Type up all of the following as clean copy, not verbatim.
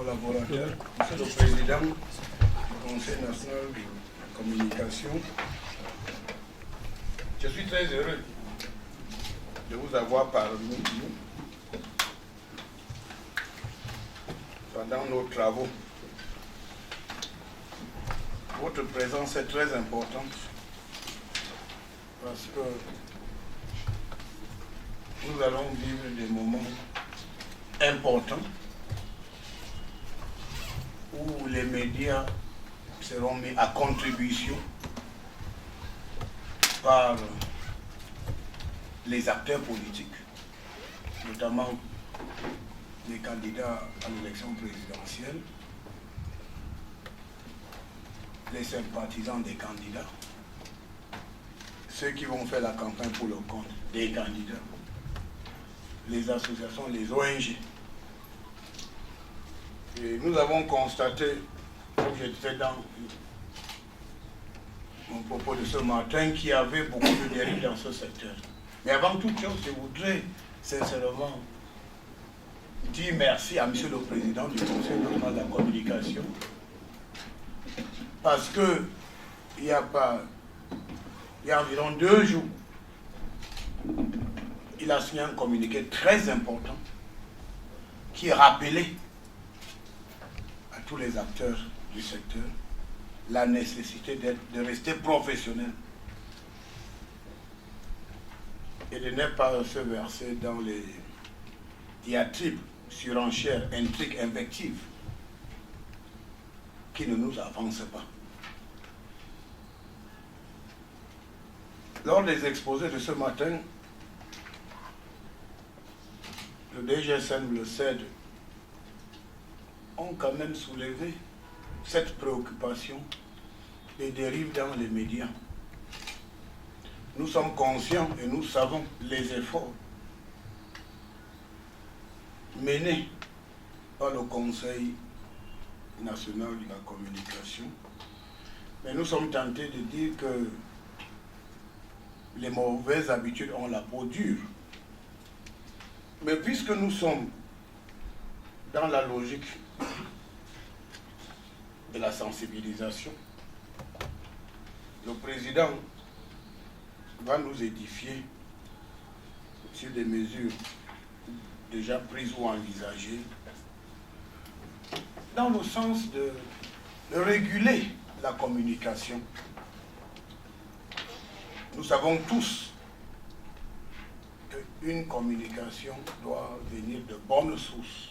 collaborateurs, Monsieur le Président du Conseil national de communication, je suis très heureux de vous avoir parmi nous pendant nos travaux. Votre présence est très importante parce que nous allons vivre des moments importants où les médias seront mis à contribution par les acteurs politiques, notamment les candidats à l'élection présidentielle, les sympathisants des candidats, ceux qui vont faire la campagne pour le compte des candidats, les associations, les ONG. Et nous avons constaté, comme je disais dans mon propos de ce matin, qu'il y avait beaucoup de dérives dans ce secteur. Mais avant toute chose, je voudrais sincèrement dire merci à Monsieur le Président du Conseil national de la communication, parce que il y a environ 2 jours, il a signé un communiqué très important qui rappelait à tous les acteurs du secteur la nécessité de rester professionnel et de ne pas se verser dans les diatribes, surenchères, intrigues, invectives qui ne nous avancent pas. Lors des exposés de ce matin, le DGSN, le CED, ont quand même soulevé cette préoccupation des dérives dans les médias. Nous sommes conscients et nous savons les efforts menés par le Conseil national de la communication, mais nous sommes tentés de dire que les mauvaises habitudes ont la peau dure. Mais puisque nous sommes dans la logique de la sensibilisation, le président va nous édifier sur des mesures déjà prises ou envisagées dans le sens de réguler la communication. Nous savons tous qu'une communication doit venir de bonnes sources.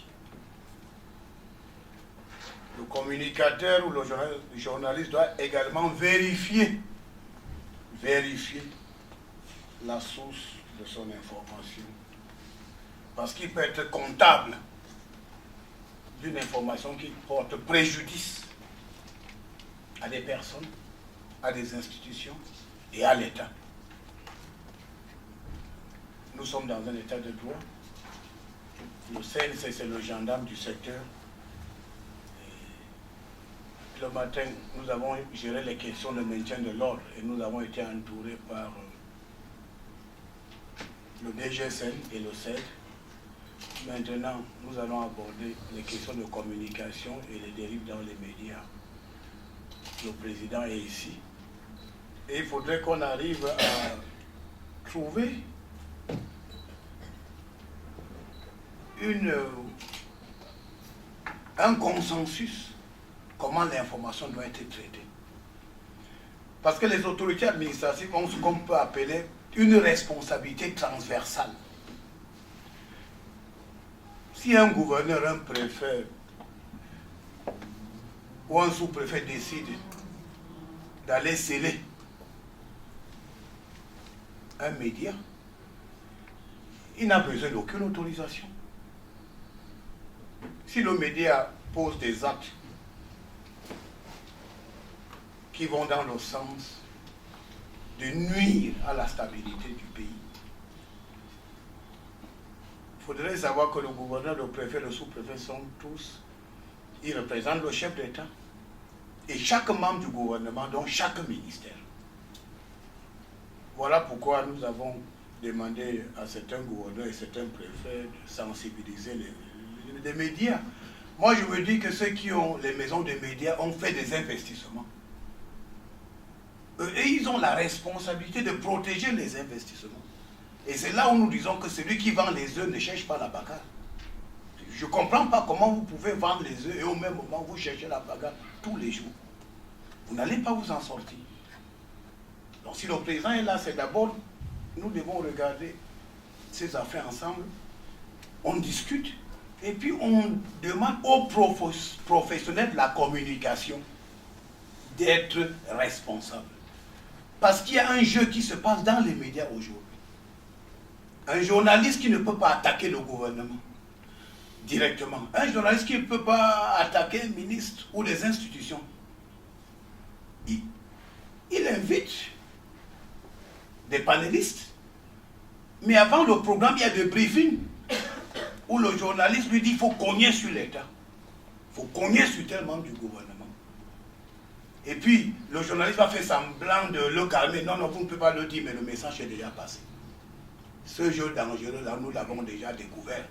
Le communicateur ou le journaliste doit également vérifier la source de son information. Parce qu'il peut être comptable d'une information qui porte préjudice à des personnes, à des institutions et à l'État. Nous sommes dans un état de droit. Le CNC, c'est le gendarme du secteur. Le matin, nous avons géré les questions de maintien de l'ordre et nous avons été entourés par le DGSN et le CED. Maintenant, nous allons aborder les questions de communication et les dérives dans les médias. Le président est ici. Et il faudrait qu'on arrive à trouver un consensus comment l'information doit être traitée. Parce que les autorités administratives ont ce qu'on peut appeler une responsabilité transversale. Si un gouverneur, un préfet ou un sous-préfet décide d'aller sceller un média, il n'a besoin d'aucune autorisation. Si le média pose des actes qui vont dans le sens de nuire à la stabilité du pays, il faudrait savoir que le gouverneur, le préfet, le sous-préfet sont tous, ils représentent le chef d'État. Et chaque membre du gouvernement, donc chaque ministère. Voilà pourquoi nous avons demandé à certains gouverneurs et certains préfets de sensibiliser les médias Moi, je me dis que ceux qui ont les maisons de médias ont fait des investissements. Et ils ont la responsabilité de protéger les investissements. Et c'est là où nous disons que celui qui vend les œufs ne cherche pas la bagarre. Je ne comprends pas comment vous pouvez vendre les œufs et au même moment vous cherchez la bagarre tous les jours. Vous n'allez pas vous en sortir. Donc si le président est là, c'est d'abord, nous devons regarder ces affaires ensemble, on discute, et puis on demande aux professionnels de la communication d'être responsables. Parce qu'il y a un jeu qui se passe dans les médias aujourd'hui. Un journaliste qui ne peut pas attaquer le gouvernement directement. Un journaliste qui ne peut pas attaquer un ministre ou les institutions. Il invite des panélistes. Mais avant le programme, il y a des briefings où le journaliste lui dit qu'il faut cogner sur l'État. Il faut cogner sur tel membre du gouvernement. Et puis, le journaliste va faire semblant de le calmer. Non, non, vous ne pouvez pas le dire, mais le message est déjà passé. Ce jeu dangereux-là, nous l'avons déjà découvert.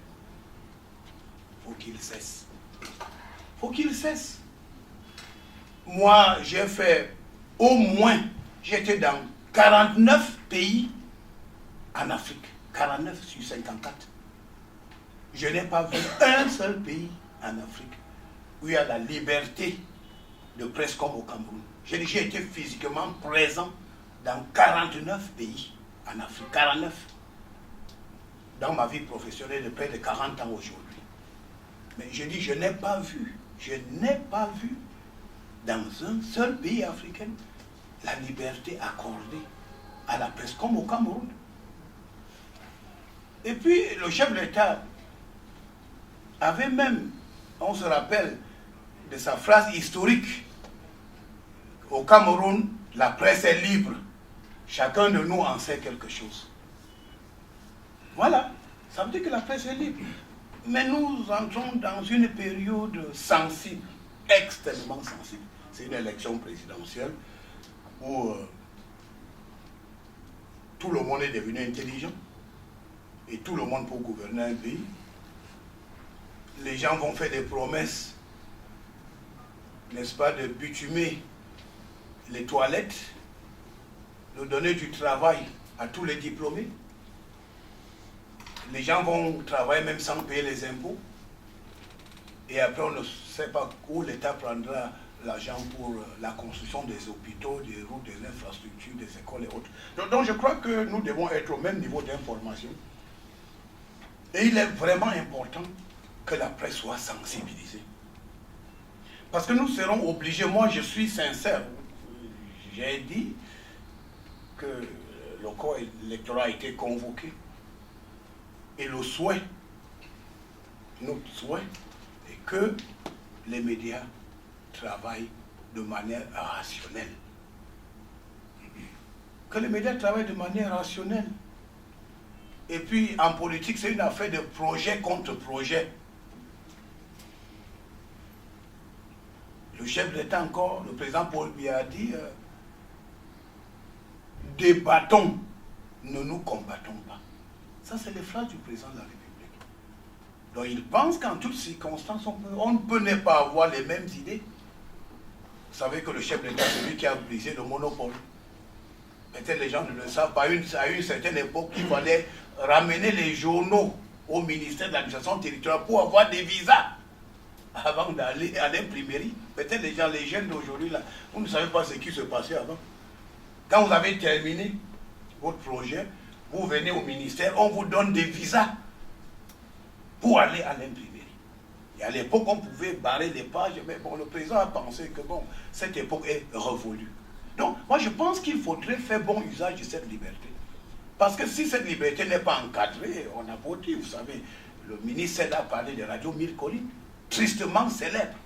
Il faut qu'il cesse. Il faut qu'il cesse. Moi, j'ai fait au moins, j'étais dans 49 pays en Afrique. 49 sur 54. Je n'ai pas vu un seul pays en Afrique où il y a la liberté de presse comme au Cameroun. J'ai été physiquement présent dans 49 pays en Afrique. 49. Dans ma vie professionnelle de près de 40 ans aujourd'hui. Mais je dis, je n'ai pas vu dans un seul pays africain la liberté accordée à la presse comme au Cameroun. Et puis le chef de l'État avait même, on se rappelle de sa phrase historique, au Cameroun, la presse est libre, chacun de nous en sait quelque chose. Voilà, ça veut dire que la presse est libre. Mais nous entrons dans une période sensible, extrêmement sensible. C'est une élection présidentielle où tout le monde est devenu intelligent et tout le monde peut gouverner un pays. Les gens vont faire des promesses, n'est-ce pas, de bitumer les toilettes, de donner du travail à tous les diplômés. Les gens vont travailler même sans payer les impôts. Et après, on ne sait pas où l'État prendra l'argent pour la construction des hôpitaux, des routes, des infrastructures, des écoles et autres. Donc je crois que nous devons être au même niveau d'information. Et il est vraiment important que la presse soit sensibilisée. Parce que nous serons obligés, moi je suis sincère, j'ai dit que le corps électoral a été convoqué. Et le souhait, notre souhait, est que les médias travaillent de manière rationnelle. Que les médias travaillent de manière rationnelle. Et puis, en politique, c'est une affaire de projet contre projet. Le chef de l'État encore, le président Paul Biya a dit, débattons, ne nous combattons pas. Ça, c'est les phrases du président de la République. Donc, il pense qu'en toutes circonstances, on ne peut ne pas avoir les mêmes idées. Vous savez que le chef de l'État, c'est lui qui a brisé le monopole. Peut-être les gens ne le savent pas. À une certaine époque, il fallait ramener les journaux au ministère de l'administration territoriale pour avoir des visas avant d'aller à l'imprimerie. Peut-être les jeunes d'aujourd'hui, là, vous ne savez pas ce qui se passait avant. Quand vous avez terminé votre projet, vous venez au ministère, on vous donne des visas pour aller à l'imprimerie. Et à l'époque, on pouvait barrer les pages, mais bon, le président a pensé que bon, cette époque est révolue. Donc, moi, je pense qu'il faudrait faire bon usage de cette liberté. Parce que si cette liberté n'est pas encadrée, on a beau dire, vous savez, le ministre a parlé de Radio Mille Collines, tristement célèbre.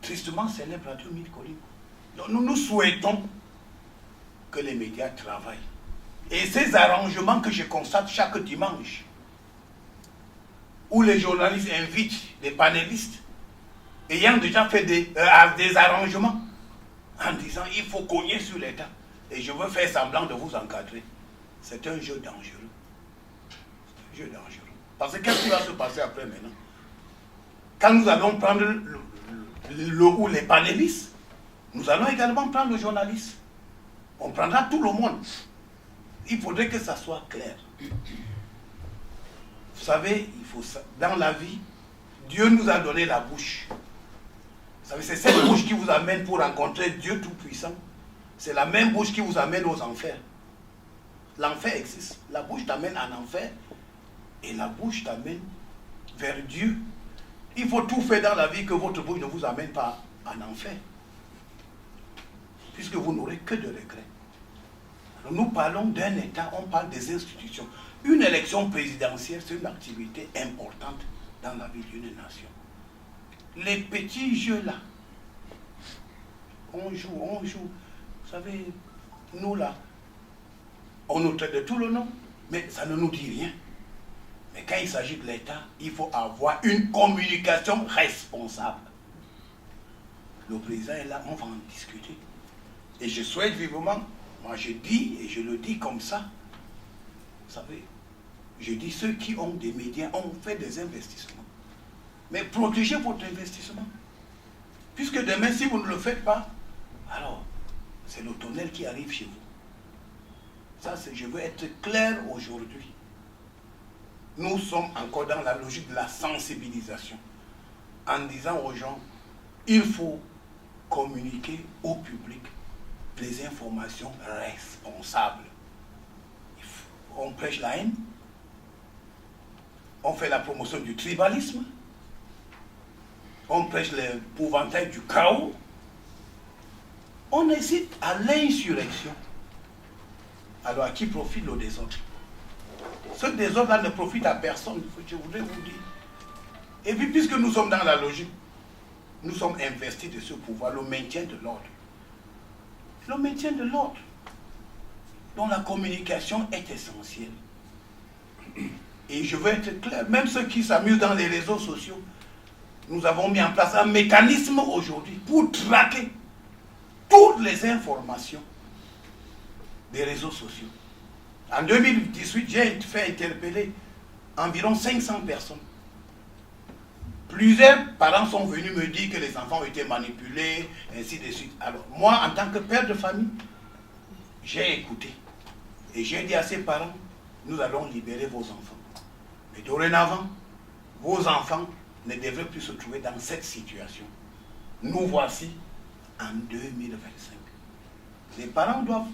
Tristement célèbre Radio Mille Collines. Donc, nous souhaitons que les médias travaillent. Et ces arrangements que je constate chaque dimanche, où les journalistes invitent des panélistes, ayant déjà fait des arrangements, en disant il faut cogner sur l'État, et je veux faire semblant de vous encadrer. C'est un jeu dangereux. C'est un jeu dangereux. Parce que qu'est-ce qui va se passer après maintenant? Quand nous allons prendre ou les panélistes, nous allons également prendre le journaliste. On prendra tout le monde. Il faudrait que ça soit clair. Vous savez, dans la vie, Dieu nous a donné la bouche. Vous savez, c'est cette bouche qui vous amène pour rencontrer Dieu Tout-Puissant. C'est la même bouche qui vous amène aux enfers. L'enfer existe. La bouche t'amène en enfer et la bouche t'amène vers Dieu. Il faut tout faire dans la vie que votre bouche ne vous amène pas en enfer. Puisque vous n'aurez que de regrets. Alors nous parlons d'un État, on parle des institutions. Une élection présidentielle, c'est une activité importante dans la vie d'une nation. Les petits jeux là, on joue. Vous savez, nous là, on nous traite de tout le nom, mais ça ne nous dit rien. Mais quand il s'agit de l'État, il faut avoir une communication responsable. Le président est là, on va en discuter. Et je souhaite vivement, moi je dis, et je le dis comme ça, vous savez, je dis ceux qui ont des médias ont fait des investissements. Mais protégez votre investissement. Puisque demain, si vous ne le faites pas, alors c'est le tonnerre qui arrive chez vous. Ça, je veux être clair aujourd'hui. Nous sommes encore dans la logique de la sensibilisation. En disant aux gens, il faut communiquer au public les informations responsables. On prêche la haine. On fait la promotion du tribalisme. On prêche l'épouvantail du chaos. On hésite à l'insurrection. Alors à qui profite le désordre? Ce désordre-là ne profite à personne, je voudrais vous dire. Et puis puisque nous sommes dans la logique, nous sommes investis de ce pouvoir, le maintien de l'ordre. Le maintien de l'ordre, dont la communication est essentielle. Et je veux être clair, même ceux qui s'amusent dans les réseaux sociaux, nous avons mis en place un mécanisme aujourd'hui pour traquer toutes les informations des réseaux sociaux. En 2018, j'ai fait interpeller environ 500 personnes. Plusieurs parents sont venus me dire que les enfants ont été manipulés, ainsi de suite. Alors, moi, en tant que père de famille, j'ai écouté. Et j'ai dit à ces parents, nous allons libérer vos enfants. Mais dorénavant, vos enfants ne devraient plus se trouver dans cette situation. Nous voici en 2025. Les parents doivent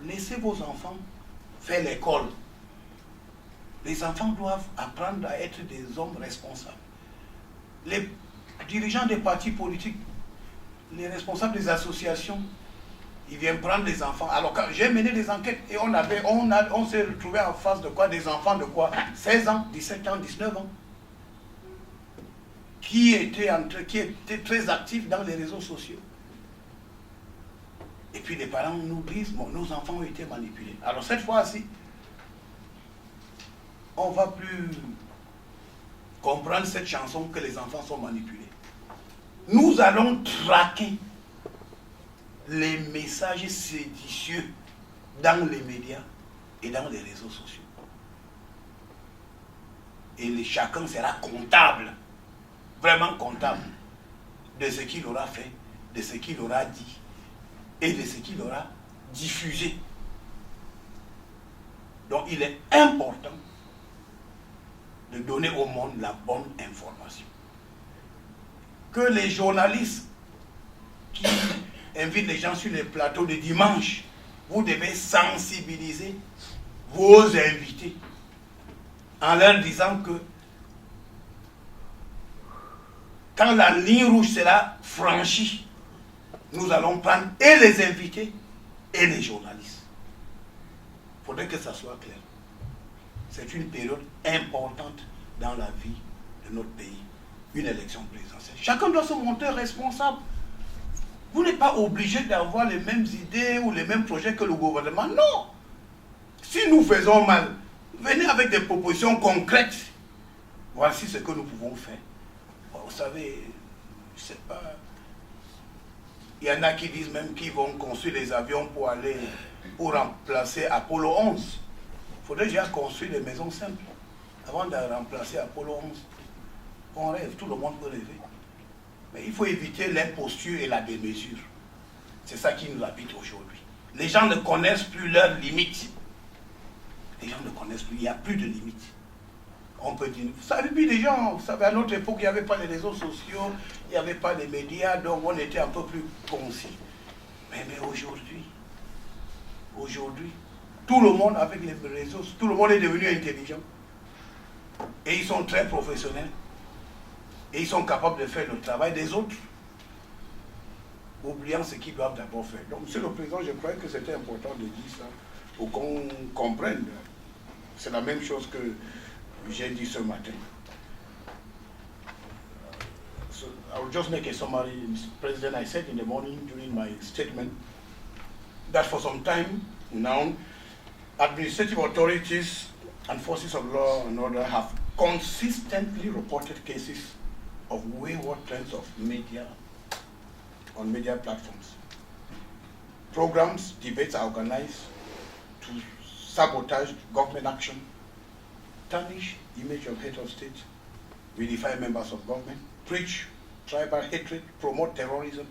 laisser vos enfants faire l'école. Les enfants doivent apprendre à être des hommes responsables. Les dirigeants des partis politiques, les responsables des associations, ils viennent prendre les enfants. Alors quand j'ai mené des enquêtes et on s'est retrouvé en face de quoi? Des enfants de quoi? 16 ans, 17 ans, 19 ans. Qui étaient très actifs dans les réseaux sociaux. Et puis les parents nous disent, bon, nos enfants ont été manipulés. Alors cette fois-ci, on ne va plus comprendre cette chanson que les enfants sont manipulés. Nous allons traquer les messages séditieux dans les médias et dans les réseaux sociaux. Et chacun sera comptable, vraiment comptable, de ce qu'il aura fait, de ce qu'il aura dit et de ce qu'il aura diffusé. Donc il est important de donner au monde la bonne information. Que les journalistes qui invitent les gens sur les plateaux de dimanche, vous devez sensibiliser vos invités en leur disant que quand la ligne rouge sera franchie, nous allons prendre et les invités et les journalistes. Il faudrait que ça soit clair. C'est une période importante dans la vie de notre pays, une élection présidentielle. Chacun doit se montrer responsable. Vous n'êtes pas obligé d'avoir les mêmes idées ou les mêmes projets que le gouvernement. Non. Si nous faisons mal, venez avec des propositions concrètes. Voici ce que nous pouvons faire. Vous savez, je ne sais pas. Il y en a qui disent même qu'ils vont construire des avions pour remplacer Apollo 11. Il faudrait déjà construire des maisons simples avant de remplacer Apollo 11. On rêve, tout le monde peut rêver. Mais il faut éviter l'imposture et la démesure. C'est ça qui nous habite aujourd'hui. Les gens ne connaissent plus leurs limites. Les gens ne connaissent plus, il n'y a plus de limites. On peut dire, vous savez, puis les gens, vous savez, à notre époque, il n'y avait pas les réseaux sociaux, il n'y avait pas les médias, donc on était un peu plus concis. Mais aujourd'hui, tout le monde avec les réseaux, tout le monde est devenu intelligent. Et ils sont très professionnels. Et ils sont capables de faire le travail des autres, oubliant ce qu'ils doivent d'abord faire. Donc, Monsieur le Président, je croyais que c'était important de dire ça, pour qu'on comprenne. C'est la même chose que j'ai dit ce matin. So I will just make a summary. Mr. President, I said in the morning during my statement that for some time now, administrative authorities and forces of law and order have consistently reported cases of wayward trends of media on media platforms. Programs, debates are organized to sabotage government action, tarnish image of head of state, vilify members of government, preach tribal hatred, promote terrorism,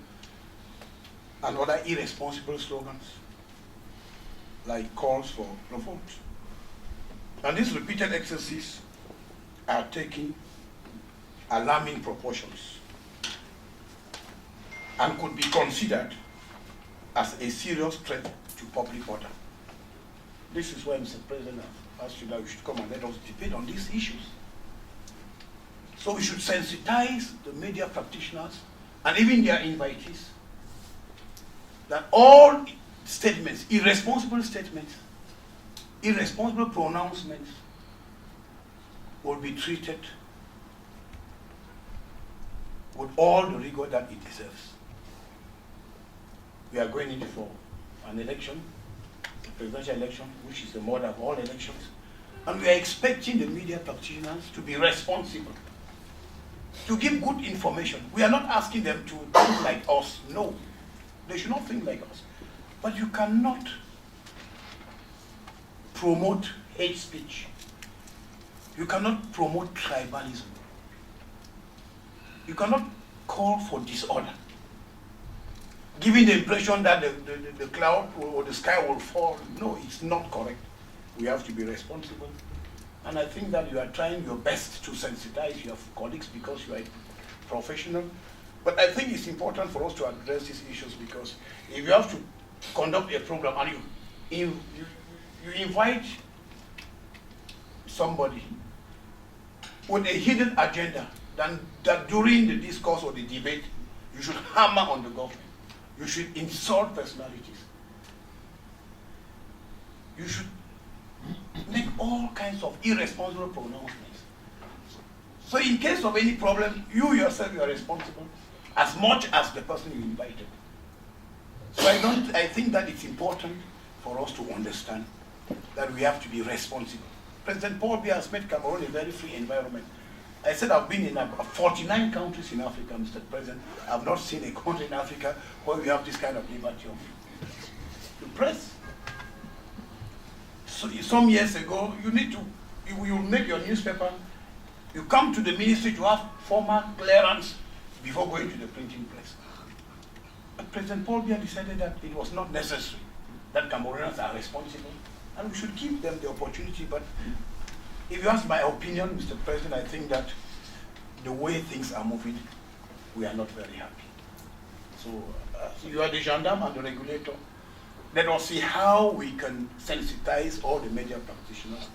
and other irresponsible slogans like calls for revolt. And these repeated excesses are taking alarming proportions and could be considered as a serious threat to public order. This is why, Mr. President, I've asked you that you should come and let us debate on these issues. So we should sensitize the media practitioners and even their invitees that all statements, irresponsible pronouncements will be treated with all the rigor that it deserves. We are going in for an election, a presidential election, which is the mother of all elections, and we are expecting the media practitioners to be responsible, to give good information. We are not asking them to think like us. No, they should not think like us. But you cannot promote hate speech. You cannot promote tribalism. You cannot call for disorder, giving the impression that the cloud or the sky will fall. No, it's not correct. We have to be responsible. And I think that you are trying your best to sensitize your colleagues because you are professional. But I think it's important for us to address these issues, because if you have to conduct a program and you invite somebody with a hidden agenda, then that during the discourse or the debate, you should hammer on the government. You should insult personalities. You should make all kinds of irresponsible pronouncements. So in case of any problem, you yourself are responsible as much as the person you invited. So I think that it's important for us to understand that we have to be responsible. President Paul Biya has made Cameroon a very free environment. I said I've been in 49 countries in Africa, Mr. President. I've not seen a country in Africa where we have this kind of liberty of the press. So some years ago, you make your newspaper, you come to the ministry to have formal clearance before going to the printing press. But President Paul Biya decided that it was not necessary, that Cameroonians are responsible, and we should give them the opportunity. But if you ask my opinion, Mr. President, I think that the way things are moving, we are not very happy. So you are the gendarme and the regulator. Let us see how we can sensitize all the media practitioners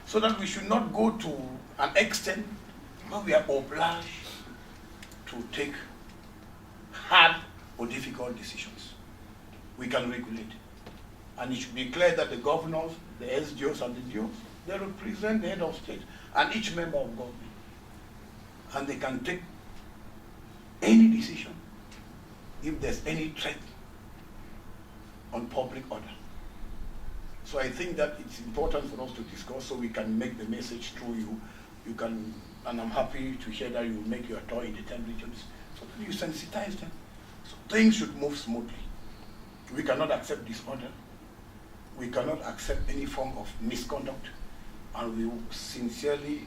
so that we should not go to an extent where we are obliged to take hard or difficult decisions. We can regulate. And it should be clear that the governors, the SDOs and the DOs, they represent the head of state and each member of government. And they can take any decision if there's any threat on public order. So I think that it's important for us to discuss so we can make the message through you. You can, and I'm happy to hear that you make your tour in the 10 regions, so that you sensitize them. So things should move smoothly. We cannot accept disorder. We cannot accept any form of misconduct. And we sincerely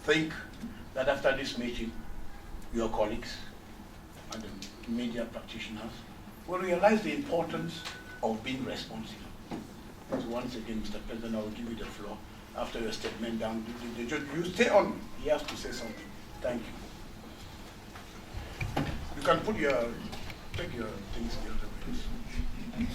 think that after this meeting, your colleagues and the media practitioners will realize the importance of being responsive. So once again, Mr. President, I will give you the floor. After your statement down, you stay on. He has to say something. Thank you. You can take your things the other way.